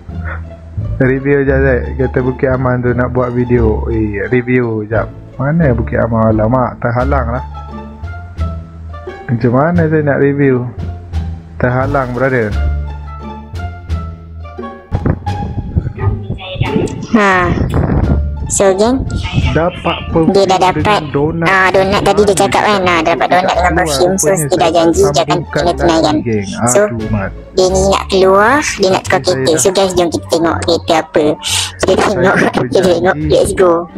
Review je Zek. Kata Bukit Aman tu nak buat video. Review jap. Mana Bukit Aman? Alamak, terhalang lah. Macam mana saya nak review? Terhalang brother. So geng, dia dah dapat donat tadi dia cakap kan. Dia dapat donat dengan perfume. So dia dah janji dia akan kena tunaikan. So dia ni nak keluar, dia nak tukar kereta. So guys, jom kita tengok kereta apa. Kita tengok, let's go.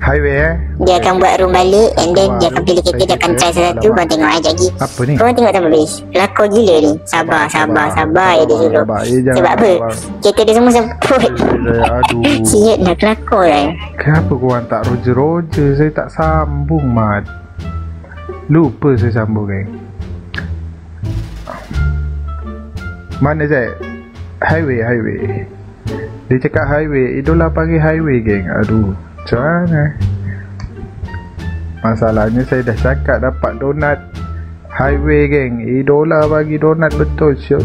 Highway Dia akan buat room balik and then dia akan pilih kereta. Dia akan try satu. Korang tengok aja lagi. Apa ni? Korang tengok sampai habis. Pelakor gila ni. Sabar ya dia suruh. Sebab apa? Kereta dia semua semput. Siap nak kelakor kan. Kenapa korang tak roger? Saya tak sambung mat. Lupa saya sambung kan. Mana Zek? Highway. Dia cakap highway. Idola panggil highway geng. Aduh, macam mana? Masalahnya saya dah cakap dapat donat highway geng. Idola bagi donat betul siut.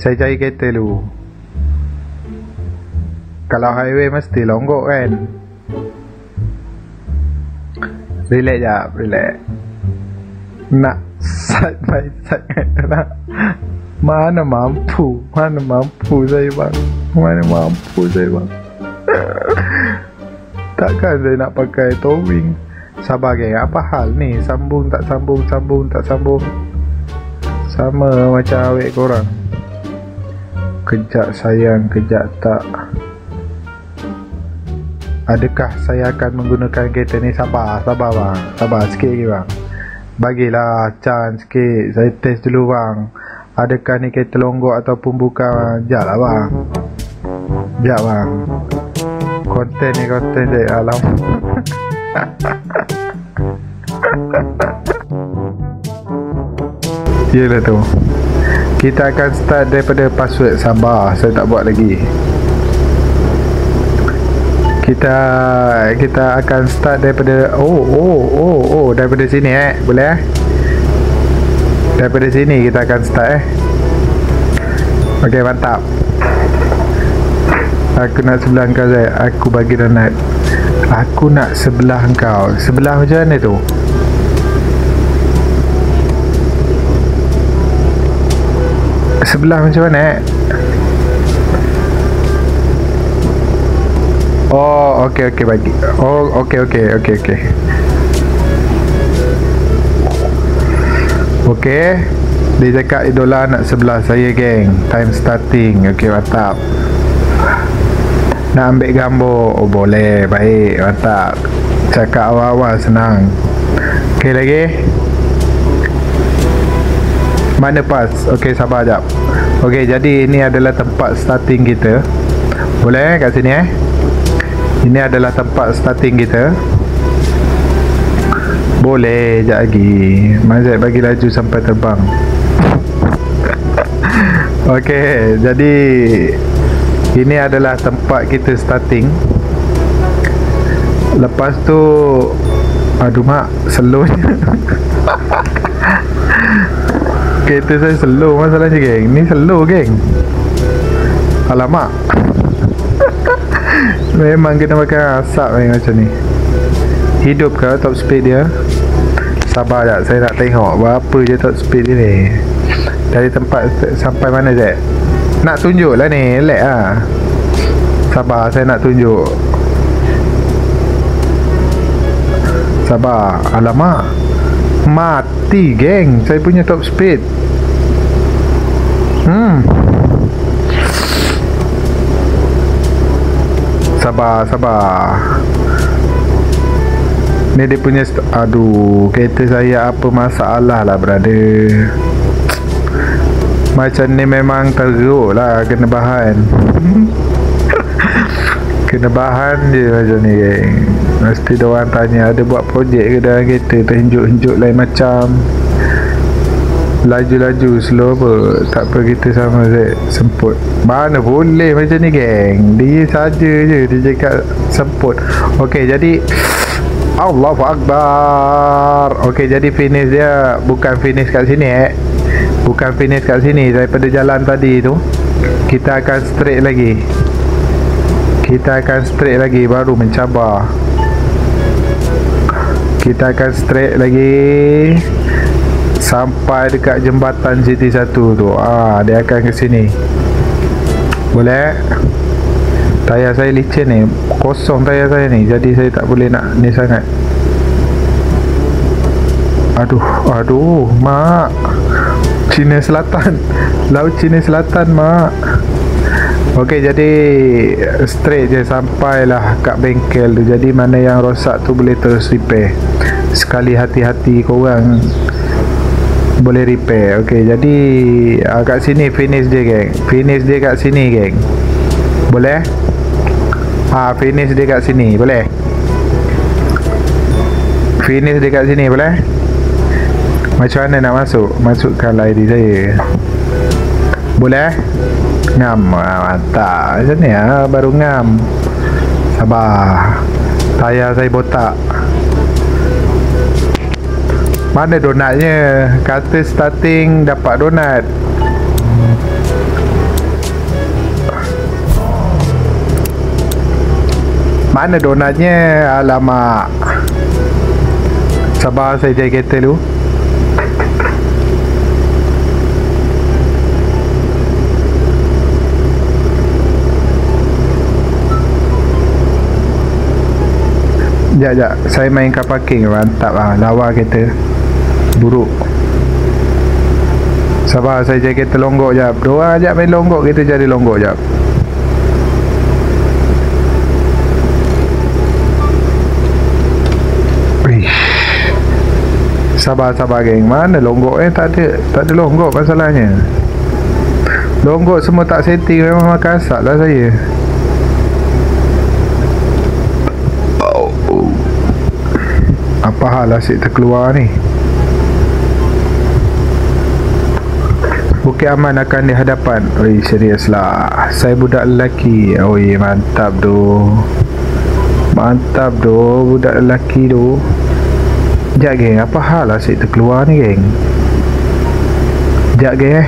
Saya cari kereta dulu. Kalau highway mesti longgok kan. Relax jap, relax. Nak side by side nak. Mana mampu saya bang. Takkan saya nak pakai towing. Sabar geng, apa hal ni? Sambung tak sambung. Sama macam awek korang. Kejap sayang, kejap tak. Adakah saya akan menggunakan kereta ni? Sabar bang. Sabar sikit lagi bang. Bagilah chance sikit. Saya test dulu bang. Adakah ni kereta longgok ataupun bukan? Sekejap lah bang. Konten je. Alam. Yelah tu. Kita akan start daripada password. Sabar, saya tak buat lagi. Kita akan start daripada daripada sini boleh daripada sini kita akan start Okey, mantap. Aku nak sebelah engkau Zai. Aku bagi donat. Aku nak sebelah engkau. Sebelah macam mana tu? Sebelah macam mana Oh, okey bagi. Oh, okey. Okey. Dia cakap idola nak sebelah saya geng. Time starting. Okey, mantap. Nak ambil gambar? Oh, boleh. Baik, mantap. Cakap awal-awal senang. Okey lagi. Mana pas? Okey, sabar jap. Okey, jadi ini adalah tempat starting kita. Boleh kat sini Ini adalah tempat starting kita. Boleh, sekejap lagi. Mazat bagi laju sampai terbang. Okey, jadi ini adalah tempat kita starting. Lepas tu, aduh mak, slow. Kereta saya slow masalahnya geng. Ni slow geng. Alamak. Memang kena makan asap macam ni. Hidup ke top speed dia? Sabar tak, saya nak tengok berapa je top speed dia ni. Dari tempat sampai mana je? Nak tunjuk lah ni, lag lah. Sabar, saya nak tunjuk. Sabar. Alamak. Mati geng saya punya top speed. Sabar. Ni dia punya aduh, kereta saya apa masalah lah brother. Macam ni memang teruk lah kena bahan. Kena bahan je macam ni geng. Mesti diorang tanya ada buat projek ke dalam kereta, terhenjuk-henjuk lain macam, laju-laju slow apa. Tak apa, kita sama saya semput. Mana boleh macam ni geng. Dia saja je dia cakap semput. Okey, jadi Allahu Akbar. Okey, jadi finish dia bukan finish kat sini bukan finish kat sini. Daripada jalan tadi tu kita akan straight lagi, baru mencabar. Kita akan straight lagi sampai dekat jembatan City 1 tu. Dia akan ke sini. Boleh? Tayar saya licin ni, kosong tayar saya ni, jadi saya tak boleh nak ni sangat. Aduh mak. Cina Selatan, Laut Cina Selatan mak. Okey, jadi straight je sampailah kat bengkel tu. Jadi mana yang rosak tu boleh terus repair. Sekali hati-hati korang boleh repair. Okey, jadi kat sini finish dia geng. Finish dia kat sini geng. Boleh? Finish dia kat sini, boleh? Finish dia kat sini, boleh? Macam mana nak masuk? Masukkan ID saya. Boleh? Ngam, mantap. Macam ni baru ngam. Sabar. Tayar saya botak. Mana donatnya? Kata starting dapat donat. Mana donatnya? Alamak. Sabar, saya jaga kereta dulu. Sekejap, saya main car parking. Mantap lah, lawa kereta. Buruk. Sabar, saya jaga kereta longgok jap. Diorang ajak main longgok, kita jadi longgok jap. Sabar geng. Mana longgok tak ada longgok masalahnya. Longgok semua tak setting, memang makan asap lah saya. Apa hal asyik terkeluar ni. Bukit Aman akan di hadapan. Oi, serius lah. Saya budak lelaki. Oi, mantap doh. Budak lelaki doh. Sekejap geng, apa hal asyik terkeluar ni geng. Sekejap geng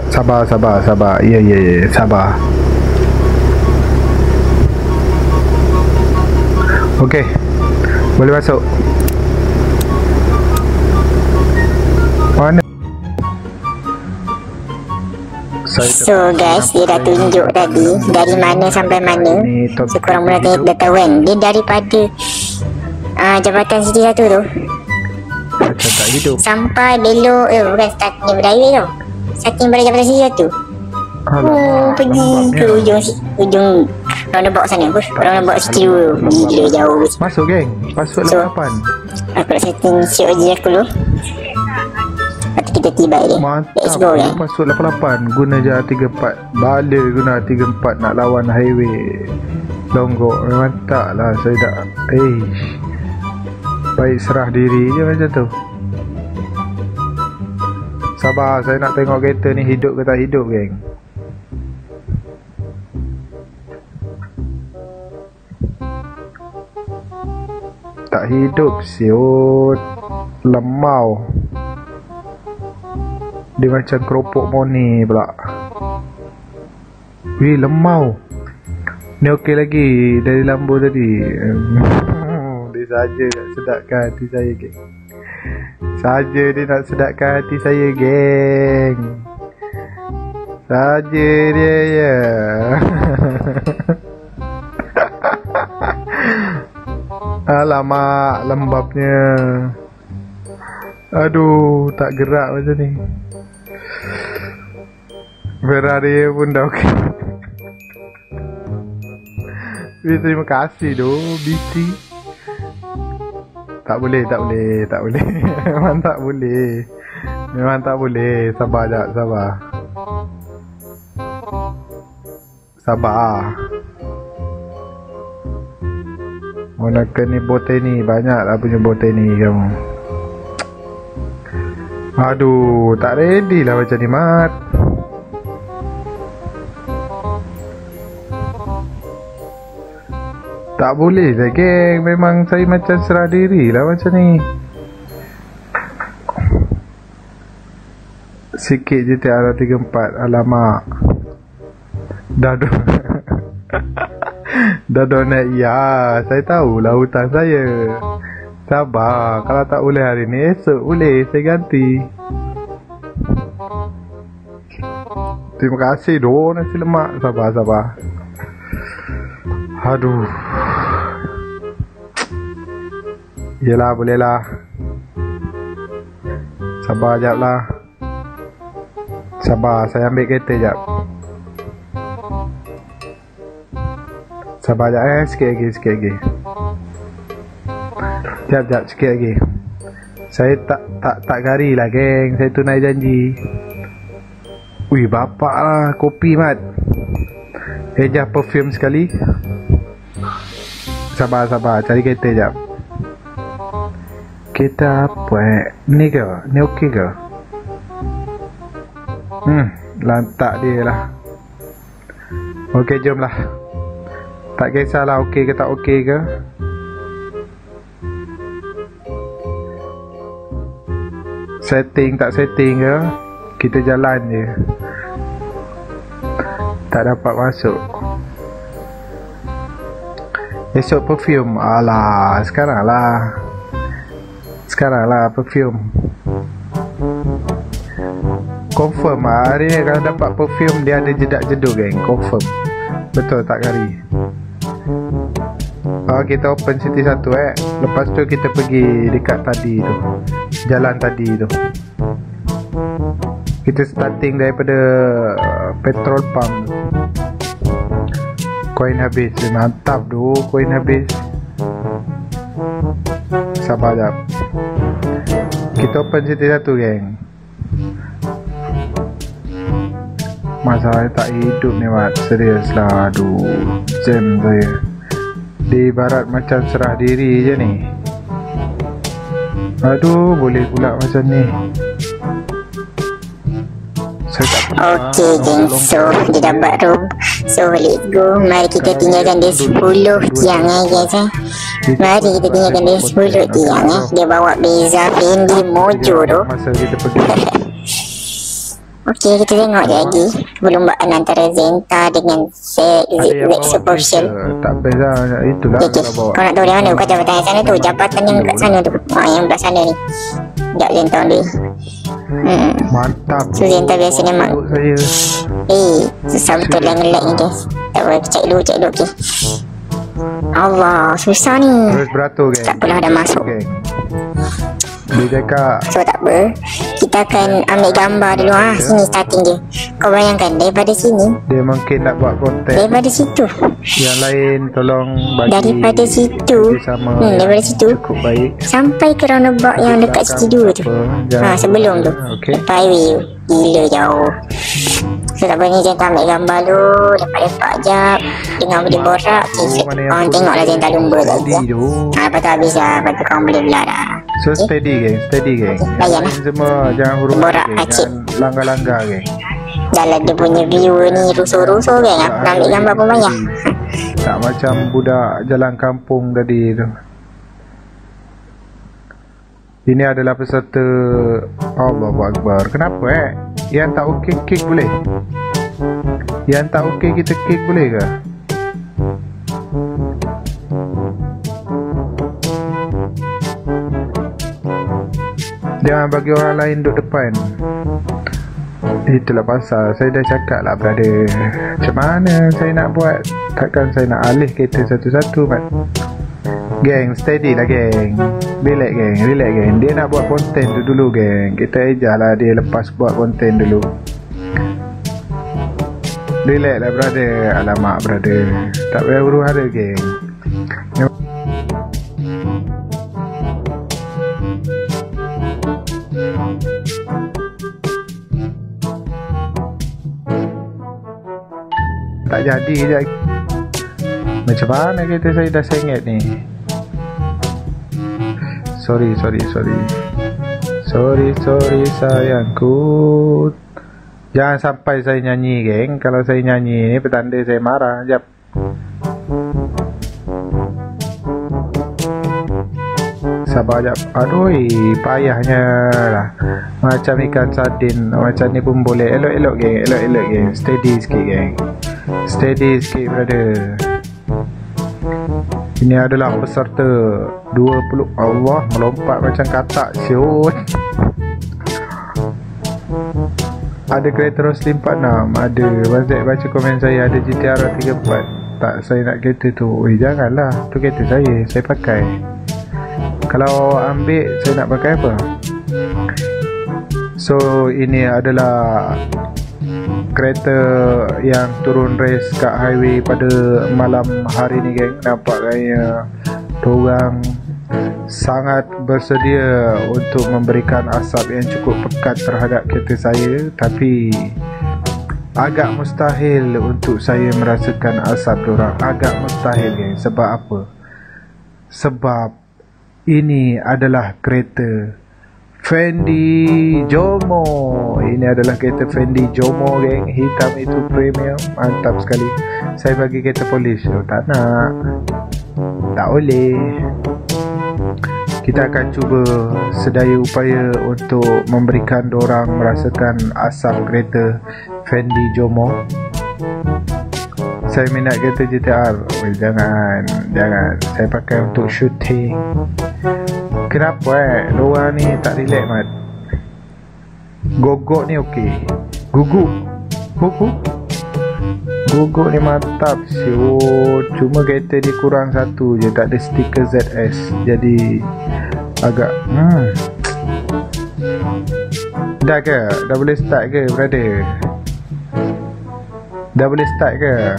Sabar. Ya, sabar. Okey, boleh masuk. Mana? So guys, dia dah tunjuk tadi dari mana sampai mana. So korang mula dah tahu kan, dia daripada Jabatan City 1 tu macam tak hidup sampai belok, bukan startnya berdaya tau. Starting pada Jabatan City 1. Pergi ke ujung roundabout sana. Roundabout City 2. Gila jauh. Masuk geng. Masuk so, 8. Aku nak setting COG aku dulu. Nanti kita tiba dia. Let's go kan. Masuk 88. Guna je 34. Bala guna 34 nak lawan highway longgok. Memang tak lah. Saya dah baik serah diri je macam tu. Sabar, saya nak tengok kereta ni hidup ke tak hidup geng. Tak hidup siut. Lemau. Dia macam keropok moni pula. Wih, lemau. Ni okey lagi dari lambu tadi. Dia saja nak sedapkan hati saya geng. Saja dia nak sedapkan hati saya geng. Saja dia ya. Alamak, lembabnya. Aduh, tak gerak macam ni. Ferrari pun dah okey. Terima kasih doh, BT. Tak boleh. Memang tak boleh. Sabar jap, sabar. Mana ni botani, banyaklah punya botani kamu. Aduh, tak ready lah macam ni, Mat. Tak boleh lah, geng. Memang saya macam serah diri lah macam ni. Sikit je TR 34. Alamak. Dah donate. Ya, saya tahulah hutang saya. Sabar. Kalau tak boleh hari ni, esok boleh. Saya ganti. Terima kasih doh nasi lemak. Sabar. Aduh. Yelah, boleh lah. Sabar jap lah. Sabar, saya ambil kereta jap. Sabar jap, sikit lagi. Jap, sikit lagi. Saya tak gari lah, geng. Saya tunai janji. Wih, bapak lah. Kopi, Mat. Ejah perfume sekali. Sabar. Cari kereta jap. Kereta apa ni ke? Ni okey ke? Lantak dia lah. Okey, jom lah. Tak kisahlah okey ke tak okey ke. Setting tak setting ke, kita jalan je. Tak dapat masuk. Esok perfume. Alah, sekarang lah perfume. Confirm hari ni kalau dapat perfume dia ada jedak-jeduk, geng. Confirm. Betul tak, Kari? Kita open city 1 lepas tu kita pergi dekat tadi tu, jalan tadi tu. Kita starting daripada petrol pump. Koin habis. Mantap doh, koin habis. Sabar jap. Kita open city 1, geng. Masalahnya tak hidup ni, Mat. Serius lah. Aduh, jam saya. Dia ibarat macam serah diri je ni. Aduh, boleh pula macam ni. Okay, geng. So, dia dapat room. So, let's go. Mari kita tinggalkan dia 10 tiang, guys. Mari kita tinggalkan dia 10 tiang. Dia bawa Beza Fendi Mojo tu. Masa kita pergi. Okey, kita tengok je lagi perlombaan antara Zenta dengan Z Supervision. Tak best lah, itulah. Okay. Kau nak tahu dia mana? Bukan jabatan yang sana tu, jabatan yang kat sana tu. Yang belah sana ni. Sekejap Zenta ni. Mantap. So Zenta biasa memang susah betul lah nge-lag ni, guys. Tak apa, cek dulu okay. Allah, susah ni. Terus beratur, geng. Tak apalah, dah masuk. Dia cakap, so tak apa, kita akan ambil gambar dulu. Sini starting dia. Kau bayangkan daripada sini, dia mungkin nak buat konten. Daripada situ yang lain tolong bagi. Daripada situ daripada situ cukup baik sampai ke roundabout yang dekat studio tu. Sebelum tu lepas highway tu. Gila jauh. So tak apa, ni Zenta ambil gambar dulu. Lepak-lepak jap dengar boleh borak. Orang tengoklah Zenta lumba tadi. Lepas tu habis lah. Lepas tu korang boleh belah dah. So steady geng. Layan lah semua, jangan huruf borak jangan langgar-langgar, geng. Jalan dia punya view ni rusuh-rusuh, geng. Aku nak ambil gambar pun banyak. Tak macam budak jalan kampung tadi tu. Ini adalah peserta. Allahu Akbar. Kenapa yang tak okey kek boleh? Yang tak okey kita kek boleh ke? Jangan bagi orang lain duduk depan. Itulah pasal saya dah cakap lah, brother. Macam mana saya nak buat? Takkan saya nak alih kereta satu-satu, Mat. Geng, steady lah geng. Relax geng. Dia nak buat konten tu dulu geng. Kita ejalah dia lepas buat konten dulu. Relax lah brother. Alamak brother, tak payah huru hara geng. Tak jadi je. Macam mana kita saya dah sengit ni. Sorry sayangku. Jangan sampai saya nyanyi geng. Kalau saya nyanyi ni petanda saya marah. Sekejap. Sabar sekejap. Aduh, payahnya lah. Macam ikan sardin. Macam ni pun boleh. Elok-elok geng. Steady sikit geng. Steady sikit brother. Ini adalah peserta 20. Allah, melompat macam katak siut. Ada kereta Roslyn 46. Ada. Mazek baca komen saya. Ada GTR 34. Tak, saya nak kereta tu. Janganlah, tu kereta saya pakai. Kalau ambil, saya nak pakai apa? So, ini adalah kereta yang turun race kat highway pada malam hari ni geng. Nampak kaya diorang sangat bersedia untuk memberikan asap yang cukup pekat terhadap kereta saya. Tapi agak mustahil untuk saya merasakan asap diorang. Agak mustahil geng. Sebab apa? Sebab ini adalah kereta Fendi Jomo. Ini adalah kereta Fendi Jomo geng. Hitam itu premium. Mantap sekali. Saya bagi kereta polis. Tak nak. Tak boleh. Kita akan cuba sedaya upaya untuk memberikan dorang merasakan asap kereta Fendi Jomo. Saya minat kereta GTR. Jangan. Saya pakai untuk shooting. Kenapa diorang ni tak relax mat? Gogok ni okey. Guguk ni mantap siut. Cuma kereta dia kurang satu je. Tak ada stiker ZS. Jadi agak dah ke? Dah boleh start ke brother? Dah boleh start ke?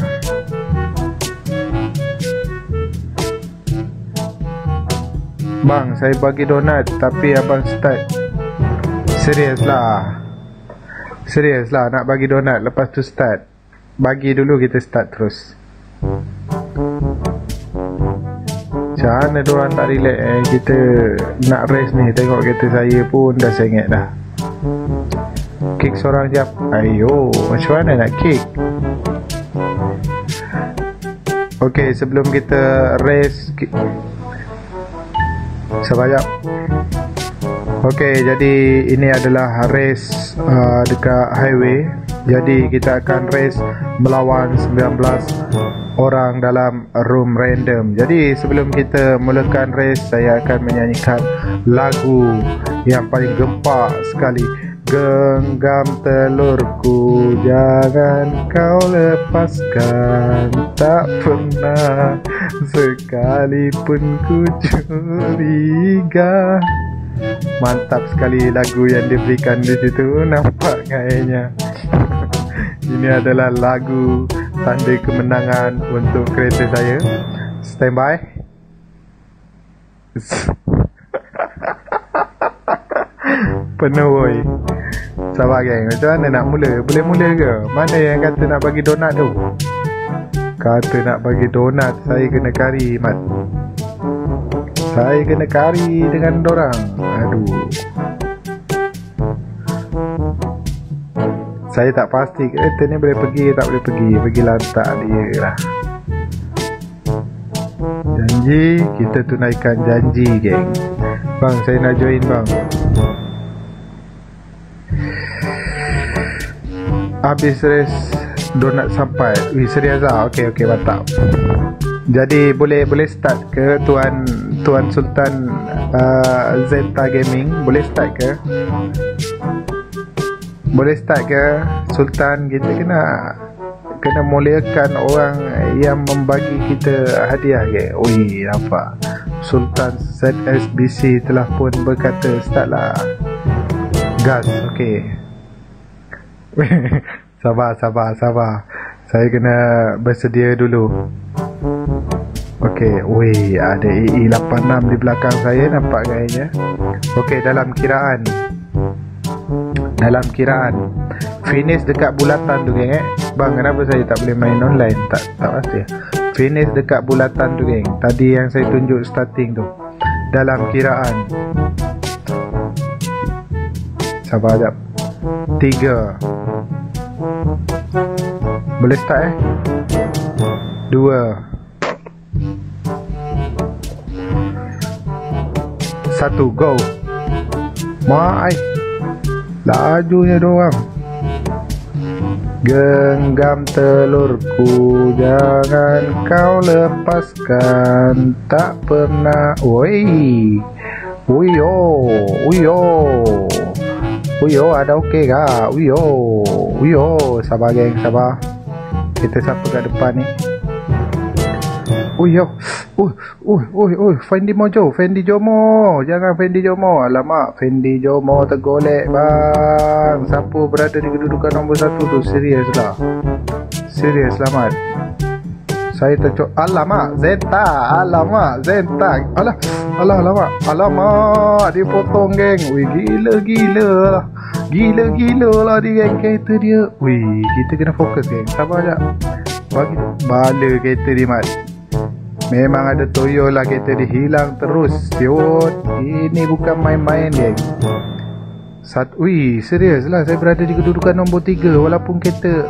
Bang, saya bagi donat tapi abang start. Serius lah nak bagi donat lepas tu start. Bagi dulu kita start terus. Macam mana diorang tak relax kita nak race ni. Tengok kereta saya pun dah sengit dah. Kick seorang jap. Ayo, macam mana nak kick? Okay, sebelum kita race, sabar jap. Okay, jadi ini adalah race dekat highway. Jadi kita akan race melawan 19 orang dalam room random. Jadi sebelum kita mulakan race, saya akan menyanyikan lagu yang paling gempak sekali. Genggam telurku, jangan kau lepaskan. Tak pernah sekalipun ku curiga. Mantap sekali lagu yang diberikan di situ. Nampak kayaknya ini adalah lagu tanda kemenangan untuk kereta saya. Standby. Penuh boy. Sabar geng. Macam mana nak mula? Boleh mula ke? Mana yang kata nak bagi donat tu? Kata nak bagi donat, saya kena kari mat. Saya kena kari dengan dorang. Aduh. Saya tak pasti kereta ni boleh pergi tak boleh pergi. Pergi lantak dia lah. Janji, kita tunaikan janji geng. Bang, saya nak join bang. Habis race donat sampai. Serius lah. Okay, mantap. Jadi boleh start ke Tuan Sultan Zeta Gaming? Boleh start ke? Boleh start ke Sultan? Kita kena muliakan orang yang membagi kita hadiah ke. Ui, nampak Sultan ZSBC telah pun berkata startlah. Gas. Okey. Sabar. Saya kena bersedia dulu. Okey, weh, ada EE86 di belakang saya, nampak gayanya. Okey, dalam kiraan finish dekat bulatan tu geng. Bang, kenapa saya tak boleh main online? Tak pasti. Finish dekat bulatan tu geng. Tadi yang saya tunjuk starting tu. Dalam kiraan. Sabar sekejap. 3. Boleh start 2 1, go. Mai lajunya doang. Genggam telurku, jangan kau lepaskan. Tak pernah. Uyo, ada okey kah? Uyo, sabar geng, sabar. Kita siapa kat depan ni? Fendi Jomo. Jangan Fendi Jomo. Alamak, Fendi Jomo tergolek bang. Siapa berada di kedudukan nombor 1 tu? Serius lah Mat. Saya tercok. Alamak, Zeta. Alamak, dipotong geng. Gila lah di geng kereta dia. Kita kena fokus geng. Sabar sekejap. Bagi bala kereta dia Mat. Memang ada toyo lah, kereta dia hilang terus. Ini bukan main-main geng. Serius lah, saya berada di kedudukan nombor 3 walaupun kereta.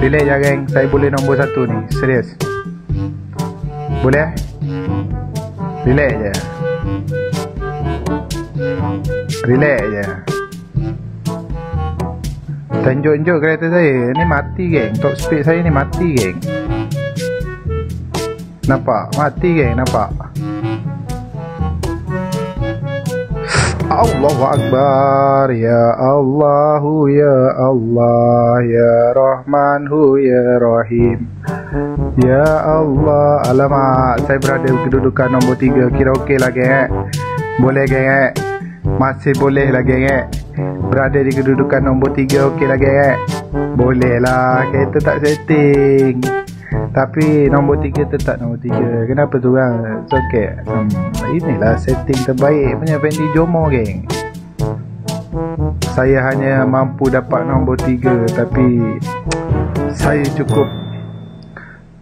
Relax je geng, saya boleh nombor 1 ni. Serius. Boleh Relax je. Tunjuk kereta saya. Ni mati geng. Top speed saya ni mati geng. Nampak? Mati geng, nampak? Allahu Akbar. Ya Allahu ya Allah, ya Rahmanhu ya Rahim. Ya Allah. Alamak, saya berada di kedudukan nombor 3. Kira okey lah geng. Boleh geng. Masih boleh lah geng. Berada di kedudukan nombor 3 okey lah geng. Boleh lah, kereta tak setting. Tapi nombor 3 tetap nombor 3. Kenapa tu kan? It's okay. Inilah setting terbaik punya Fendi Jomo geng. Saya hanya mampu dapat nombor 3, tapi saya cukup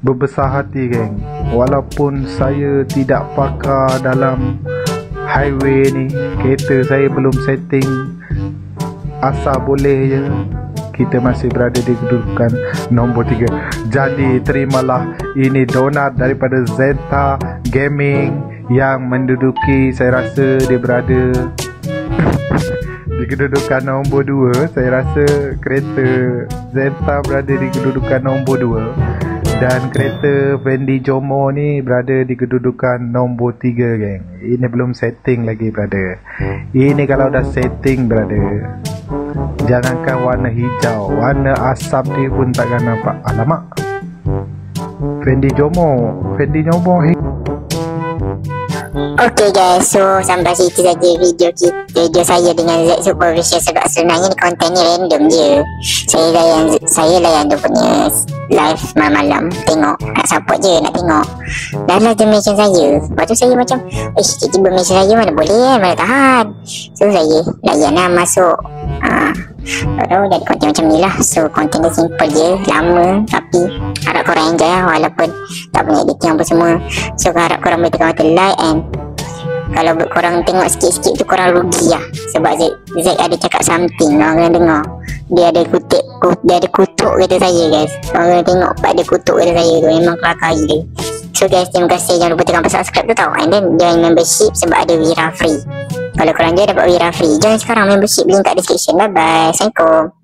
berbesar hati geng. Walaupun saya tidak pakar dalam highway ni, kereta saya belum setting, asal boleh je, kita masih berada di kedudukan nombor 3. Jadi terimalah ini donat daripada Zeta Gaming yang menduduki, saya rasa dia berada di kedudukan nombor 2. Saya rasa kereta Zeta berada di kedudukan nombor 2 dan kereta Fendi Jomo ni berada di kedudukan nombor 3 geng. Ini belum setting lagi brother. Ini kalau dah setting brother, jangankan warna hijau, warna asap dia pun takkan nampak. Alamak, Fendi Jomo. Okay guys, so sampai situ saja video saya dengan Z Supervision. Sebab sebenarnya ni konten ni random je. Saya layan dia punya live malam-malam, tengok nak support je, nak tengok. Dah lah dia mention saya. Lepas tu saya macam tiba-tiba mention saya, mana boleh mana tahan. So saya layan lah masuk. Baru jadi konten macam ni lah. So konten dia simple je, lama, tapi harap korang enjoy lah, walaupun tak punya editing apa semua. So harap korang boleh tekan button like, and kalau korang tengok sikit-sikit tu korang rugi lah. Sebab Z ada cakap something, korang kena dengar. Dia ada kutuk kata saya guys. Korang kena tengok part dia kutuk kata saya tu, memang kelakar gila. So guys, terima kasih, jangan lupa tekan subscribe tu tau. And then join membership sebab ada Wira free. Kalau korang je dapat Wira free, join sekarang membership, link kat description. Bye bye, Assalamualaikum.